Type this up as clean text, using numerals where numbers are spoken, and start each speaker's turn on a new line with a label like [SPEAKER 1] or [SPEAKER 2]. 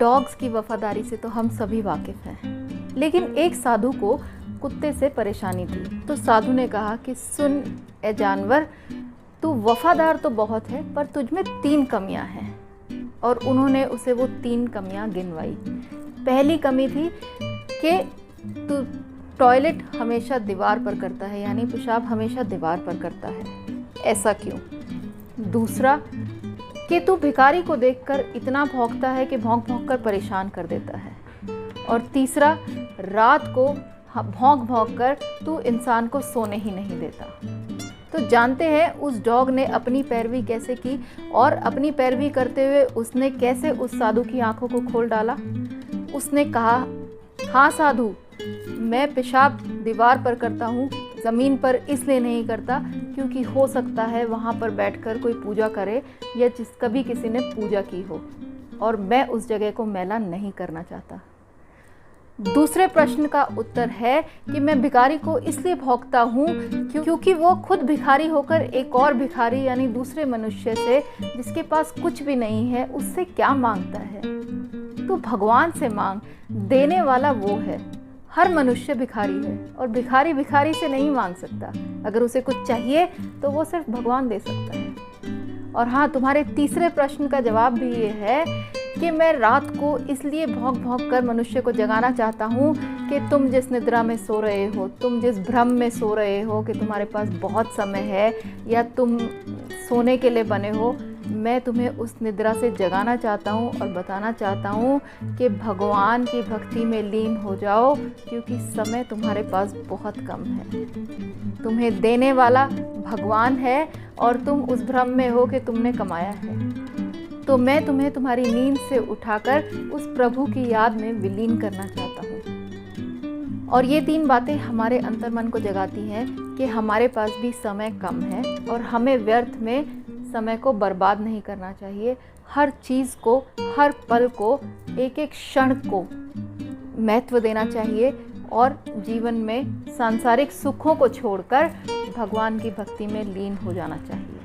[SPEAKER 1] Dogs की वफादारी से तो हम सभी वाकिफ़ हैं, लेकिन एक साधु को कुत्ते से परेशानी थी। तो साधु ने कहा कि सुन ए जानवर, तू वफादार तो बहुत है पर तुझमें 3 कमियां हैं। और उन्होंने उसे वो 3 कमियां गिनवाई। पहली कमी थी कि तू टॉयलेट हमेशा दीवार पर करता है, यानी पेशाब हमेशा दीवार पर करता है, ऐसा क्यों? दूसरा कि तू भिखारी को देखकर इतना भौंकता है कि भौंक भौंक कर परेशान कर देता है। और तीसरा, रात को भौंक भौंक कर तू इंसान को सोने ही नहीं देता। तो जानते हैं उस डॉग ने अपनी पैरवी कैसे की, और अपनी पैरवी करते हुए उसने कैसे उस साधु की आंखों को खोल डाला। उसने कहा, हाँ साधु, मैं पेशाब दीवार पर करता हूँ, ज़मीन पर इसलिए नहीं करता क्योंकि हो सकता है वहाँ पर बैठकर कोई पूजा करे या कभी किसी ने पूजा की हो, और मैं उस जगह को मैला नहीं करना चाहता। दूसरे प्रश्न का उत्तर है कि मैं भिखारी को इसलिए भौंकता हूँ क्योंकि वो खुद भिखारी होकर एक और भिखारी यानी दूसरे मनुष्य से, जिसके पास कुछ भी नहीं है, उससे क्या मांगता है? तो भगवान से मांग, देने वाला वो है। हर मनुष्य भिखारी है और भिखारी भिखारी से नहीं मांग सकता। अगर उसे कुछ चाहिए तो वो सिर्फ भगवान दे सकता है। और हाँ, तुम्हारे तीसरे प्रश्न का जवाब भी ये है कि मैं रात को इसलिए भौंक भौंक कर मनुष्य को जगाना चाहता हूँ कि तुम जिस निद्रा में सो रहे हो, तुम जिस भ्रम में सो रहे हो कि तुम्हारे पास बहुत समय है या तुम सोने के लिए बने हो, मैं तुम्हें उस निद्रा से जगाना चाहता हूँ और बताना चाहता हूँ कि भगवान की भक्ति में लीन हो जाओ, क्योंकि समय तुम्हारे पास बहुत कम है। तुम्हें देने वाला भगवान है और तुम उस भ्रम में हो कि तुमने कमाया है। तो मैं तुम्हें तुम्हारी नींद से उठाकर उस प्रभु की याद में विलीन करना चाहता हूँ। और ये 3 बातें हमारे अंतर्मन को जगाती हैं कि हमारे पास भी समय कम है और हमें व्यर्थ में समय को बर्बाद नहीं करना चाहिए। हर चीज़ को, हर पल को, एक एक क्षण को महत्व देना चाहिए और जीवन में सांसारिक सुखों को छोड़कर भगवान की भक्ति में लीन हो जाना चाहिए।